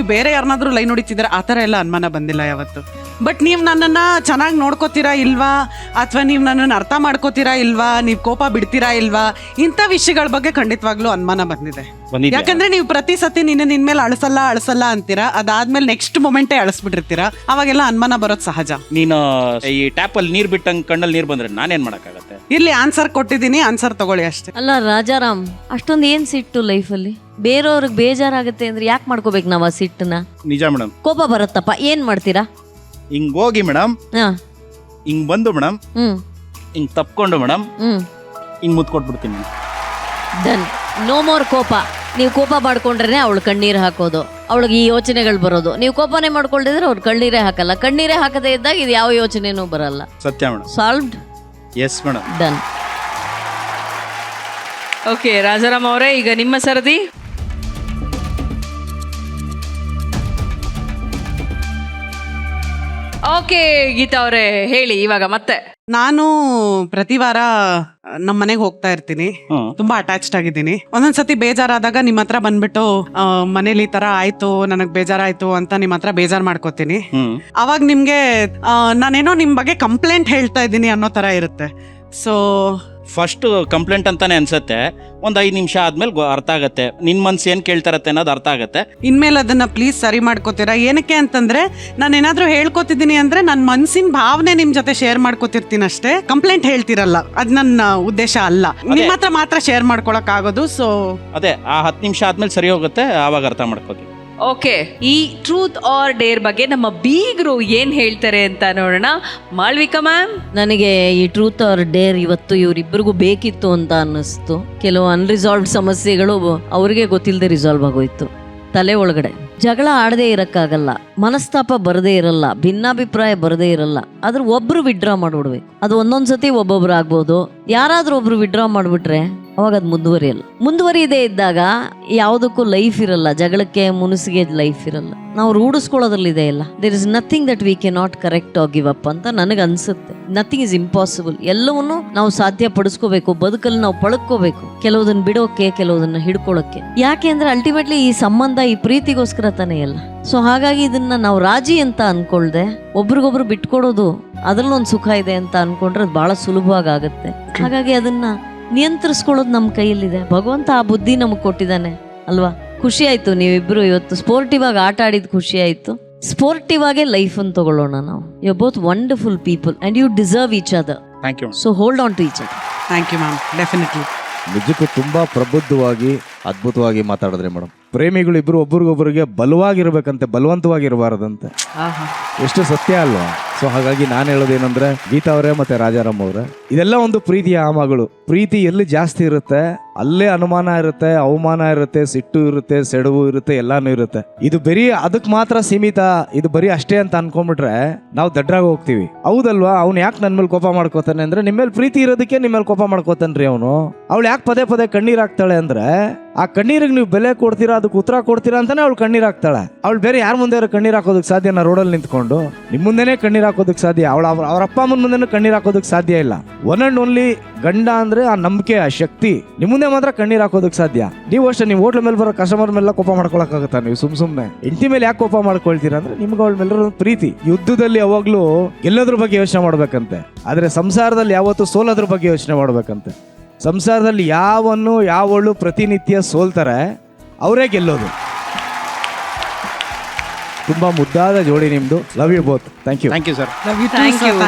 ನೀವು ಬೇರೆ ಯಾರನ್ನಾದ್ರೂ ಲೈನ್ ಹೊಡಿತಿದ್ರೆ ಆ ಥರ ಎಲ್ಲ ಅನುಮಾನ ಬಂದಿಲ್ಲ ಯಾವತ್ತು. ಬಟ್ ನೀವು ನನ್ನನ್ನು ಚೆನ್ನಾಗಿ ನೋಡ್ಕೋತೀರಾ ಇಲ್ವಾ, ಅಥವಾ ನೀವು ನನ್ನನ್ನು ಅರ್ಥ ಮಾಡ್ಕೋತೀರಾ ಇಲ್ವಾ, ನೀವು ಕೋಪ ಬಿಡ್ತೀರಾ ಇಲ್ವಾ, ಇಂಥ ವಿಷಯಗಳ ಬಗ್ಗೆ ಖಂಡಿತವಾಗ್ಲೂ ಅನುಮಾನ ಬಂದಿದೆ. ಯಾಕಂದ್ರೆ ನೀವು ಪ್ರತಿ ಸತಿ ನಿನ್ಮೇಲೆ ಅಳಿಸಲ್ಲ ಅಂತೀರಾ, ಅದಾದ್ಮೇಲೆ ನೆಕ್ಸ್ಟ್ ಮೊಮೆಂಟೇ ಅಳಿಸ್ಬಿಟ್ಟಿರ್ತೀರಾ, ಅವಾಗೆಲ್ಲ ಅನುಮಾನ ಬರೋದು ಸಹಜ. ನೀನು ಈ ಟ್ಯಾಪ್ ಅಲ್ಲಿ ನೀರ್ ಬಿಟ್ಟಂಗ್ ಕಣ್ಣಲ್ಲಿ ನೀರ್ ಬಂದ್ರೆ ನಾನೇನ್ ಮಾಡಕ್ಕಾಗತ್ತೆ? ಇಲ್ಲಿ ಆನ್ಸರ್ ಕೊಟ್ಟಿದ್ದೀನಿ, ಆನ್ಸರ್ ತಗೊಳ್ಳಿ ಅಷ್ಟೇ. ಅಲ್ಲ ರಾಜಾರಾಮ್, ಅಷ್ಟೊಂದು ಏನ್ ಸಿಟ್ಟು ಲೈಫಲ್ಲಿ? ಬೇರೆಯವ್ರಿಗೆ ಬೇಜಾರಾಗತ್ತೆ ಅಂದ್ರೆ ಯಾಕೆ ಮಾಡ್ಕೋಬೇಕು ನಾವು ಆ ಸಿಟ್ಟನ್ನ? ನಿಜ ಮೇಡಮ್. ಕೋಪ ಬರುತ್ತಪ್ಪ, ಏನ್ ಮಾಡ್ತೀರಾ? ಹಿಂಗ್ ಹೋಗಿ ಮೇಡಮ್, ಹಾ, ಹಿಂಗ್ ಬಂದು ಮೇಡಮ್, ಹಿಂಗ್ ತಪ್ಕೊಂಡು ಮೇಡಮ್, ಹಿಂಗ್ ಮುತ್ಕೊಟ್ಬಿಡ್ತೀನಿ. ಡನ್. ನೋ ಮೋರ್ ಕೋಪ. ನೀವು ಕೋಪ ಮಾಡ್ಕೊಂಡ್ರೆ ಅವಳು ಕಣ್ಣೀರು ಹಾಕೋದು, ಅವಳಿಗೆ ಈ ಯೋಚನೆಗಳು ಬರೋದು. ನೀವು ಕೋಪನೇ ಮಾಡ್ಕೊಂಡಿದ್ರೆ ಅವ್ರು ಕಣ್ಣೀರೇ ಹಾಕಲ್ಲ. ಕಣ್ಣೀರೇ ಹಾಕದೇ ಇದ್ದಾಗ ಇದು ಯಾವ ಯೋಚನೆನೂ ಬರಲ್ಲ. ಸತ್ಯ madam. Solved. Yes madam. Done. Okay Rajaram ಅವರೇ, ಈಗ ನಿಮ್ಮ ಸರದಿ. ಓಕೆ ಗೀತಾ ಅವರೇ ಹೇಳಿ ಇವಾಗ ಮತ್ತೆ. ನಾನು ಪ್ರತಿ ವಾರ ನಮ್ಮ ಮನೆಗೆ ಹೋಗ್ತಾ ಇರ್ತೀನಿ, ತುಂಬಾ ಅಟ್ಯಾಚ್ಡ್ ಆಗಿದ್ದೀನಿ. ಒಂದೊಂದ್ಸತಿ ಬೇಜಾರಾದಾಗ ನಿಮ್ಮ ಹತ್ರ ಬಂದ್ಬಿಟ್ಟು ಮನೇಲಿ ಈ ತರ ಆಯ್ತು, ನನಗ್ ಬೇಜಾರಾಯ್ತು ಅಂತ ನಿಮ್ಮ ಹತ್ರ ಬೇಜಾರ್ ಮಾಡ್ಕೋತೀನಿ. ಅವಾಗ ನಿಮ್ಗೆ ನಾನೇನೋ ನಿಮ್ ಬಗ್ಗೆ ಕಂಪ್ಲೇಂಟ್ ಹೇಳ್ತಾ ಇದ್ದೀನಿ ಅನ್ನೋ ತರ ಇರುತ್ತೆ. ಸೊ ಫಸ್ಟ್ ಕಂಪ್ಲೇಂಟ್ ಅಂತಾನೆ ಅನ್ಸತ್ತೆ, ಒಂದ್ 5 ನಿಮಿಷ ಆದ್ಮೇಲೆ ಅರ್ಥ ಆಗತ್ತೆ ನಿನ್ ಮನ್ಸು ಏನ್ ಕೇಳ್ತಾರತ್ತೆ ಅನ್ನೋದು ಅರ್ಥ ಆಗತ್ತೆ. ಇನ್ಮೇಲೆ ಅದನ್ನ ಪ್ಲೀಸ್ ಸರಿ ಮಾಡ್ಕೋತೀರಾ? ಏನಕ್ಕೆ ಅಂತಂದ್ರೆ ನಾನು ಏನಾದ್ರೂ ಹೇಳ್ಕೊತಿದ್ದೀನಿ ಅಂದ್ರೆ ನನ್ನ ಮನ್ಸಿನ ಭಾವನೆ ನಿಮ್ ಜೊತೆ ಶೇರ್ ಮಾಡ್ಕೋತಿರ್ತೀನಿ ಅಷ್ಟೇ, ಕಂಪ್ಲೇಂಟ್ ಹೇಳ್ತಿರಲ್ಲ. ಅದ್ ನನ್ನ ಉದ್ದೇಶ ಅಲ್ಲ, ನಿಮ್ಮ ಹತ್ರ ಮಾತ್ರ ಶೇರ್ ಮಾಡ್ಕೊಳಕ್ ಆಗೋದು. ಸೊ ಅದೇ ಆ 10 ನಿಮಿಷ ಆದ್ಮೇಲೆ ಸರಿ ಹೋಗುತ್ತೆ, ಆವಾಗ ಅರ್ಥ ಮಾಡ್ಕೋತೀವಿ. ಓಕೆ, ಈ ಟ್ರೂತ್ ಆರ್ ಡೇರ್ ಬಗ್ಗೆ ನಮ್ಮ ಬೀಗರು ಏನ್ ಹೇಳ್ತಾರೆ ಅಂತ ನೋಡೋಣ. ಮಾಳ್ವಿಕಾ ಮ್ಯಾಮ್. ನನಗೆ ಈ ಟ್ರೂತ್ ಆರ್ ಡೇರ್ ಇವತ್ತು ಇವರಿಬ್ಬರಿಗೂ ಬೇಕಿತ್ತು ಅಂತ ಅನ್ನಿಸ್ತು. ಕೆಲವು ಅನ್ರಿಸಾಲ್ವ್ಡ್ ಸಮಸ್ಯೆಗಳು ಅವ್ರಿಗೆ ಗೊತ್ತಿಲ್ಲದೆ ರಿಸಾಲ್ವ್ ಆಗೋಯ್ತು ತಲೆ ಒಳಗಡೆ. ಜಗಳ ಆಡದೇ ಇರಕ್ಕಾಗಲ್ಲ, ಮನಸ್ತಾಪ ಬರದೇ ಇರಲ್ಲ, ಭಿನ್ನಾಭಿಪ್ರಾಯ ಬರದೇ ಇರಲ್ಲ. ಆದ್ರೆ ಒಬ್ರು ವಿಡ್ರಾ ಮಾಡ್ಬಿಡ್ಬೇಕು. ಅದು ಒಂದೊಂದ್ಸತಿ ಒಬ್ಬೊಬ್ರು ಆಗ್ಬೋದು. ಯಾರಾದ್ರೂ ಒಬ್ರು ವಿಡ್ರಾ ಮಾಡ್ಬಿಟ್ರೆ ಅವಾಗ ಅದು ಮುಂದುವರಿಯಲ್ಲ. ಮುಂದುವರಿಯದೇ ಇದ್ದಾಗ ಯಾವುದಕ್ಕೂ ಲೈಫ್ ಇರಲ್ಲ, ಜಗಳಕ್ಕೆ ಮುನಿಸಿಗೆ ಲೈಫ್ ಇರಲ್ಲ. ನಾವು ರೂಢಿಸ್ಕೊಳ್ಳೋದ್ರಲ್ಲಿದೆ ಇಲ್ಲ. There is nothing that we can not correct or give up ಅಂತ ನನಗೆ ಅನ್ಸುತ್ತೆ. Nothing is impossible. ಎಲ್ಲವನ್ನೂ ನಾವು ಸಾಧ್ಯ ಪಡಿಸ್ಕೋಬೇಕು, ಬದುಕಲ್ಲಿ ನಾವು ಪಳಕೋಬೇಕು. ಕೆಲವುದನ್ನ ಬಿಡೋಕೆ, ಕೆಲವುದನ್ನ ಹಿಡ್ಕೊಳ್ಳೋಕೆ. ಯಾಕೆ ಅಂದ್ರೆ ಅಲ್ಟಿಮೇಟ್ಲಿ ಈ ಸಂಬಂಧ, ಈ ಪ್ರೀತಿಗೋಸ್ಕರ ತಾನೇ ಎಲ್ಲ. ಸೊ ಹಾಗಾಗಿ ಇದನ್ನ ನಾವು ರಾಜಿ ಅಂತ ಅನ್ಕೊಳ್ದೆ ಒಬ್ರಿಗೊಬ್ರು ಬಿಟ್ಕೊಡೋದು, ಅದ್ರಲ್ಲೊಂದು ಸುಖ ಇದೆ ಅಂತ ಅನ್ಕೊಂಡ್ರೆ ಅದು ಬಹಳ ಸುಲಭವಾಗಿ ಆಗುತ್ತೆ. ಹಾಗಾಗಿ ಅದನ್ನ ನಿಯಂತ್ರಿಸ್ಕೊಳ್ಳೋದು ನಮ್ಮ ಕೈಯಲ್ಲಿದೆ. ಭಗವಂತ ಆ ಬುದ್ಧಿ ನಮಗ್ ಕೊಟ್ಟಿದ್ದಾನೆ ಅಲ್ವಾ. ಖುಷಿ ಆಯ್ತು ನೀವಿಬ್ರು ಇವತ್ತು ಸ್ಪೋರ್ಟಿವ್ ಆಗಿ ಆಟ ಆಡಿದ್ ಖುಷಿ ಆಯ್ತು. ಸ್ಪೋರ್ಟಿವ್ ಆಗೇ ಲೈಫ್ ಅನ್ನು ತಗೊಳ್ಳೋಣ ನಾವು. You both wonderful people and you deserve each other. Thank you. So hold on to each other. Thank you ma'am, definitely. ನಿಜಕ್ಕೂ ತುಂಬಾ ಪ್ರಬುದ್ಧವಾಗಿ ಅದ್ಭುತವಾಗಿ ಮಾತಾಡಿದ್ರಿ ಮೇಡಮ್. ಪ್ರೇಮಿಗಳು ಇಬ್ರು ಒಬ್ರಿಗೊಬ್ಬರಿಗೆ ಬಲವಾಗಿರ್ಬೇಕಂತೆ, ಬಲವಂತವಾಗಿರಬಾರದಂತೆ. ಎಷ್ಟು ಸತ್ಯ ಅಲ್ವಾ? ಸೊ ಹಾಗಾಗಿ ನಾನು ಹೇಳೋದೇನಂದ್ರೆ, ಗೀತಾ ಅವರೇ ಮತ್ತೆ ರಾಜಾರಾಮ್ ಅವರೇ, ಇದೆಲ್ಲ ಒಂದು ಪ್ರೀತಿಯ ಆಮಗಳು. ಪ್ರೀತಿ ಎಲ್ಲಿ ಜಾಸ್ತಿ ಇರುತ್ತೆ ಅಲ್ಲೇ ಅನುಮಾನ ಇರುತ್ತೆ, ಅವಮಾನ ಇರುತ್ತೆ, ಸಿಟ್ಟು ಇರುತ್ತೆ, ಸೆಡವು ಇರುತ್ತೆ, ಎಲ್ಲಾನು ಇರುತ್ತೆ. ಇದು ಬರೀ ಅದಕ್ಕೆ ಮಾತ್ರ ಸೀಮಿತ, ಇದು ಬರೀ ಅಷ್ಟೇ ಅಂತ ಅನ್ಕೊಂಡ್ಬಿಟ್ರೆ ನಾವು ದಡ್ರಾಗ ಹೋಗ್ತೀವಿ. ಹೌದಲ್ವಾ? ಅವ್ನು ಯಾಕೆ ನನ್ನ ಮೇಲೆ ಕೋಪ ಮಾಡ್ಕೋತಾನೆ ಅಂದ್ರೆ, ನಿಮ್ಮ ಮೇಲೆ ಪ್ರೀತಿ ಇರೋದಕ್ಕೆ ನಿಮ್ಮ ಮೇಲೆ ಕೋಪ ಮಾಡ್ಕೋತಾನ್ರಿ ಅವನು. ಅವಳು ಯಾಕೆ ಪದೇ ಪದೇ ಕಣ್ಣೀರ್ ಹಾಕ್ತಾಳೆ ಅಂದ್ರೆ, ಆ ಕಣ್ಣೀರಿಗೆ ನೀವು ಬೆಲೆ ಕೊಡ್ತೀರಾ, ಅದಕ್ಕೆ ಉತ್ತರ ಕೊಡ್ತೀರಾ ಅಂತಾನೆ ಅವಳು ಕಣ್ಣೀರ್ ಹಾಕ್ತಾಳೆ. ಅವಳು ಬೇರೆ ಯಾರ ಮುಂದೆ ಕಣ್ಣೀರ್ ಹಾಕೋದಕ್ಕೆ ಸಾಧ್ಯ? ನಾ ರೋಡಲ್ಲಿ ನಿಂತ್ಕೊಂಡು ನಿಮ್ಮ ಮುಂದೆನೇ ಕಣ್ಣೀರ್ ಹಾಕೋದಕ್ಕೆ ಸಾಧ್ಯ? ಅವ್ರ ಅಪ್ಪ ಅಮ್ಮನ ಮುಂದೆನೂ ಕಣ್ಣೀರ್ ಹಾಕೋದಕ್ಕೆ ಸಾಧ್ಯ ಇಲ್ಲ. ಒನ್ ಅಂಡ್ ಓನ್ಲಿ ಗಂಡ ಅಂದ್ರೆ ಆ ನಂಬಿಕೆ, ಆ ಶಕ್ತಿ. ನಿಮ್ಮ ಮುಂದೆ ಮಾತ್ರ ಕಣ್ಣೀರ್ ಹಾಕೋದಕ್ಕೆ ಸಾಧ್ಯ. ನೀವು ಅಷ್ಟೇ, ನೀವು ಹೋಟ್ಲ ಮೇಲೆ ಬರೋ ಕಸ್ಟಮರ್ ಮೇಲೆ ಕೋಪ ಮಾಡ್ಕೊಳಕ್ಕಾಗತ್ತಾ? ನೀವು ಸುಮ್ನೆ ಹೆಂಡತಿ ಮೇಲೆ ಯಾಕೆ ಕೋಪ ಮಾಡ್ಕೊಳ್ತೀರಾ ಅಂದ್ರೆ, ನಿಮ್ಗೆ ಅವಳ ಮೇಲೆ ಪ್ರೀತಿ. ಯುದ್ಧದಲ್ಲಿ ಯಾವಾಗ್ಲೂ ಗೆಲ್ಲೋದ್ರ ಬಗ್ಗೆ ಯೋಚನೆ ಮಾಡ್ಬೇಕಂತೆ, ಆದ್ರೆ ಸಂಸಾರದಲ್ಲಿ ಯಾವತ್ತೂ ಸೋಲೋದ್ರ ಬಗ್ಗೆ ಯೋಚನೆ ಮಾಡ್ಬೇಕಂತೆ. ಸಂಸಾರದಲ್ಲಿ ಯಾವಳು ಪ್ರತಿನಿತ್ಯ ಸೋಲ್ತಾರೆ ಅವರೇ ಗೆಲ್ಲೋದು. ತುಂಬಾ ಮುದ್ದಾದ ಜೋಡಿ ನಿಮ್ದು. Love you both. Thank you. Thank you sir.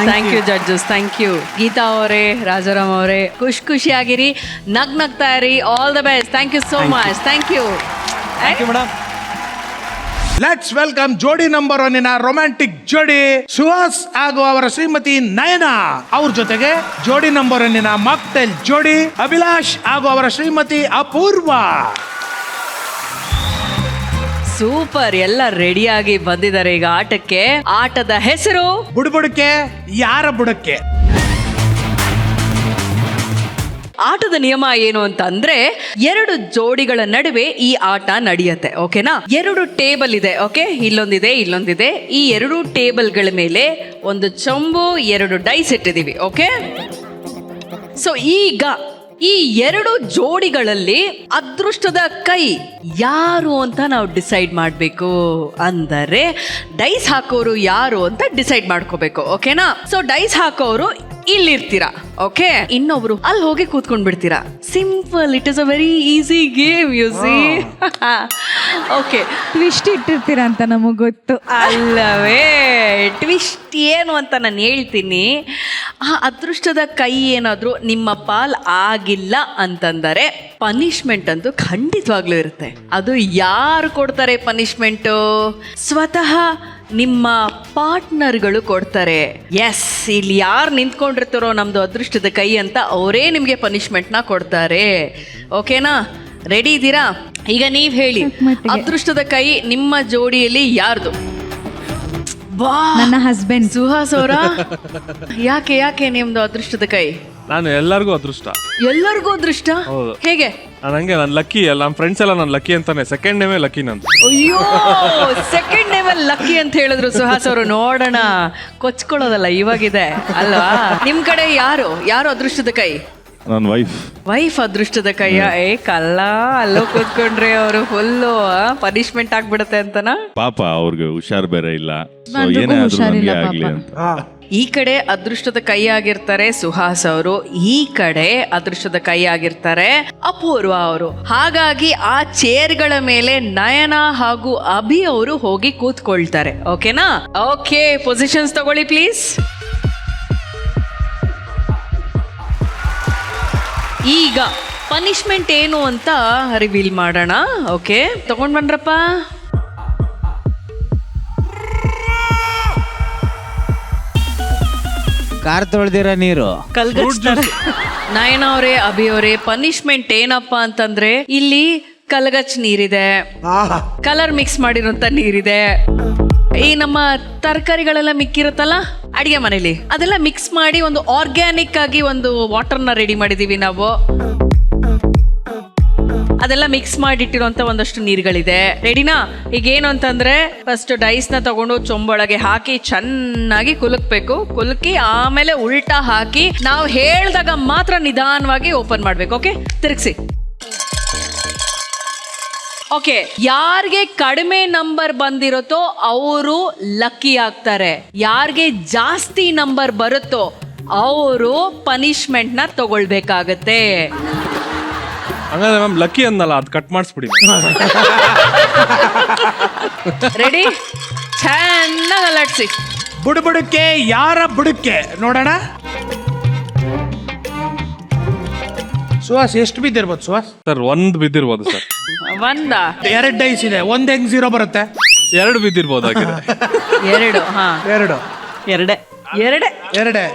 Thank you judges. Thank you Geetha ಅವರೇ, ರಾಜಾರಾಮ್ ಅವರೇ. ಖುಷಿಯಾಗಿರಿ, ನಗ್ತಾ ಇರಿ. All the best. Thank you so much. Thank you madam. Let's welcome ಜೋಡಿ ನಂಬರ್ 1 ರೊಮ್ಯಾಂಟಿಕ್ ಜೋಡಿ ಸುಹಾಸ್ ಹಾಗೂ ಅವರ ಶ್ರೀಮತಿ ನಯನ. ಅವ್ರ ಜೊತೆಗೆ ಜೋಡಿ ನಂಬರ್ 1 ಮಾಕ್ಟೇಲ್ ಜೋಡಿ ಅಭಿಲಾಷ್ ಹಾಗೂ ಅವರ ಶ್ರೀಮತಿ ಅಪೂರ್ವ. ಸೂಪರ್, ಎಲ್ಲ ರೆಡಿಯಾಗಿ ಬಂದಿದ್ದಾರೆ ಈಗ ಆಟಕ್ಕೆ. ಆಟದ ಹೆಸರು ಬುಡಬುಡಕ್ಕೆ ಯಾರ ಬುಡಕ್ಕೆ. ಆಟದ ನಿಯಮ ಏನು ಅಂತ ಅಂದ್ರೆ, 2 ಜೋಡಿಗಳ ನಡುವೆ ಈ ಆಟ ನಡೆಯುತ್ತೆ. ಓಕೆನಾ? 2 ಟೇಬಲ್ ಇದೆ. ಓಕೆ, ಇಲ್ಲೊಂದಿದೆ. ಈ 2 ಟೇಬಲ್ಗಳ ಮೇಲೆ ಒಂದು ಚೊಂಬು, 2 ಡೈಸ್ ಇಟ್ಟಿದೀವಿ. ಓಕೆ, ಸೊ ಈಗ ಈ ಎರಡು ಜೋಡಿಗಳಲ್ಲಿ ಅದೃಷ್ಟದ ಕೈ ಯಾರು ಅಂತ ನಾವು ಡಿಸೈಡ್ ಮಾಡಬೇಕು. ಅಂದರೆ ಡೈಸ್ ಹಾಕೋರು ಯಾರು ಅಂತ ಡಿಸೈಡ್ ಮಾಡ್ಕೋಬೇಕು. ಓಕೆನಾ? ಸೊ ಡೈಸ್ ಹಾಕೋರು ಇಲ್ಲಿರ್ತೀರಾ. ಓಕೆ, ಇನ್ನೊಬ್ರು ಅಲ್ಲಿ ಹೋಗಿ ಕೂತ್ಕೊಂಡ್ ಬಿಡ್ತೀರಾ. Simple, it is a very easy game, you see. Okay, twist ಇಟ್ಟಿರ್ತೀರಾ ಅಂತ ನಮಗ್ ಗೊತ್ತು. ಅಲ್ಲವೇ? ಟ್ವಿಸ್ಟ್ ಏನು ಅಂತ ನಾನು ಹೇಳ್ತೀನಿ. ಆ ಅದೃಷ್ಟದ ಕೈ ಏನಾದರೂ ನಿಮ್ಮ ಪಾಲ್ ಆಗಿಲ್ಲ ಅಂತಂದರೆ ಪನಿಷ್ಮೆಂಟ್ ಅಂತೂ ಖಂಡಿತವಾಗ್ಲೂ ಇರುತ್ತೆ. ಅದು ಯಾರು ಕೊಡ್ತಾರೆ ಪನಿಷ್ಮೆಂಟು? ಸ್ವತಃ ನಿಮ್ಮ ಪಾರ್ಟ್ನರ್ಗಳು ಕೊಡ್ತಾರೆ. ಎಸ್, ಇಲ್ಲಿ ಯಾರು ನಿಂತ್ಕೊಂಡಿರ್ತಾರೋ ನಮ್ದು ಅದೃಷ್ಟದ ಕೈ ಅಂತ ಅವರೇ ನಿಮಗೆ ಪನಿಷ್ಮೆಂಟ್ನ ಕೊಡ್ತಾರೆ. ಓಕೆನಾ? ರೆಡಿ ಇದ್ದೀರಾ? ಈಗ ನೀವು ಹೇಳಿ, ಅದೃಷ್ಟದ ಕೈ ನಿಮ್ಮ ಜೋಡಿಯಲ್ಲಿ ಯಾರ್ದು? ನನ್ನ ಹಸ್ಬೆಂಡ್. ಸುಹಾಸ್ ಅವರ ಯಾಕೆ ನಿಮ್ದು ಅದೃಷ್ಟದ ಕೈ? ನಾನು ಎಲ್ಲರಿಗೂ ಅದೃಷ್ಟ. ಎಲ್ಲರಿಗೂ ಅದೃಷ್ಟ? ಹೇಗೆ? ನಂಗೆ ನಾನು ಲಕ್ಕಿ ಅಲ್ಲ, ನಮ್ಮ ಫ್ರೆಂಡ್ಸ್ ಎಲ್ಲ ನಾನು ಲಕ್ಕಿ ಅಂತಾನೆ. ಸೆಕೆಂಡ್ ನೇಮೇ ಲಕ್ಕಿ ನಂದು. ಅಯ್ಯೋ, ಸೆಕೆಂಡ್ ನೇಮಲ್ ಲಕ್ಕಿ ಅಂತ ಹೇಳಿದ್ರು ಸುಹಾಸ್ ಅವರು. ನೋಡೋಣ, ಕೊಚ್ಕೊಳ್ಳೋದಲ್ಲ ಇವಾಗಿದೆ ಅಲ್ವಾ? ನಿಮ್ ಕಡೆ ಯಾರು ಅದೃಷ್ಟದ ಕೈ? ನನ್ನ ವೈಫ್ ಅದೃಷ್ಟದ ಕೈಯ? ಏ ಕಲ್ಲ, ಅಲ್ಲೋ ಕೂತ್ಕೊಂಡ್ರೆ ಅವರು ಫುಲ್ಲು ಪನಿಷ್ಮೆಂಟ್ ಆಗ್ಬಿಡುತ್ತೆ ಅಂತನಾ? ಪಾಪ ಅವ್ರಿಗೆ ಹುಷಾರ್ ಬೇರೆ ಇಲ್ಲ, ಸೊ ಎಲ್ರಿಗೂ ಏನೇ ಆದ್ರೂ ಹುಷಾರಿಲ್ಲ ನಮ್ಗೆ ಆಗ್ಲಿ ಪಾಪ. ಅಂತ. ಈ ಕಡೆ ಅದೃಷ್ಟದ ಕೈ ಆಗಿರ್ತಾರೆ ಸುಹಾಸ್ ಅವರು, ಈ ಕಡೆ ಅದೃಷ್ಟದ ಕೈ ಆಗಿರ್ತಾರೆ ಅಪೂರ್ವ ಅವರು. ಹಾಗಾಗಿ ಆ ಚೇರ್ಗಳ ಮೇಲೆ ನಯನ ಹಾಗೂ ಅಭಿ ಅವರು ಹೋಗಿ ಕೂತ್ಕೊಳ್ತಾರೆ. ಓಕೆನಾ? ಓಕೆ, ಪೊಸಿಷನ್ಸ್ ತಗೊಳ್ಳಿ ಪ್ಲೀಸ್. ಈಗ ಪನಿಷ್ಮೆಂಟ್ ಏನು ಅಂತ ರಿವೀಲ್ ಮಾಡೋಣ. ಓಕೆ, ತಗೊಂಡ್ ಬನ್ರಪ್ಪ. ಕಾರ್ ತೊಳ್ದಿರ ನೀರು. ನಯನ ಅವರೇ, ಅಭಿ ಅವರೇ, ಪನಿಷ್ಮೆಂಟ್ ಏನಪ್ಪ ಅಂತಂದ್ರೆ ಇಲ್ಲಿ ಕಲ್ಗಚ್ ನೀರಿದೆ, ಕಲರ್ ಮಿಕ್ಸ್ ಮಾಡಿರೋಂತ ನೀರಿದೆ, ಈ ನಮ್ಮ ತರಕಾರಿಗಳೆಲ್ಲ ಮಿಕ್ಕಿರುತ್ತಲ್ಲ ಅಡಿಗೆ ಮನೇಲಿ, ಅದೆಲ್ಲ ಮಿಕ್ಸ್ ಮಾಡಿ ಒಂದು ಆರ್ಗ್ಯಾನಿಕ್ ಆಗಿ ಒಂದು ವಾಟರ್ನ ರೆಡಿ ಮಾಡಿದೀವಿ ನಾವು. ಅದೆಲ್ಲ ಮಿಕ್ಸ್ ಮಾಡಿಟ್ಟಿರುವಂತ ಒಂದಷ್ಟು ನೀರುಗಳಿದೆ. ರೆಡಿನಾ? ಈಗ ಏನು ಅಂತಂದ್ರೆ ಫಸ್ಟ್ ಡೈಸ್ ನ ತಗೊಂಡು ಚೊಂಬೊಳಗೆ ಹಾಕಿ ಚೆನ್ನಾಗಿ ಕುಲುಕ್ಬೇಕು. ಕುಲುಕಿ ಆಮೇಲೆ ಉಲ್ಟಾ ಹಾಕಿ ನಾವು ಹೇಳ್ದಾಗ ಮಾತ್ರ ನಿಧಾನವಾಗಿ ಓಪನ್ ಮಾಡ್ಬೇಕು. ಓಕೆ, ತಿರುಗಿಸಿ. ಓಕೆ, ಯಾರಿಗೆ ಕಡಿಮೆ ನಂಬರ್ ಬಂದಿರುತ್ತೋ ಅವರು ಲಕ್ಕಿ ಆಗ್ತಾರೆ. ಯಾರಿಗೆ ಜಾಸ್ತಿ ನಂಬರ್ ಬರುತ್ತೋ ಅವರು ಪನಿಷ್ಮೆಂಟ್ ನ ತಗೊಳ್ಬೇಕಾಗತ್ತೆ. ಹಂಗಾದ್ರೆ ಮ್ಯಾಮ್ ಲಕ್ಕಿ ಅನ್ನಲ್ಲ, ಅದು ಕಟ್ ಮಾಡಿಸ್ಬಿಡಿ. ರೆಡಿ? ಚೆನ್ನಾಗಿ ಅಲಟ್ಸಿ. ಬುಡಬುಡಕ್ಕೆ ಯಾರ ಬುಡಕ್ಕೆ ನೋಡೋಣ. ಸುಹಾಸ್ ಎಷ್ಟು ಬಿದ್ದಿರ್ಬೋದು ಸುಹಾಸ್? ಸರ್ 1 ಬಿದ್ದಿರ್ಬೋದು ಸರ್. ಒಂದ 2 ಡೈಸ್ ಇದೆ, 1 ಹೆಂಗ್ 0 ಬರುತ್ತೆ? 2 ಬಿದ್ದಿರ್ಬೋದಾಗಿದೆ. 2. ಹಾ, 2 ಎರಡೇ. ಎರಡೇ ಎರಡೆ.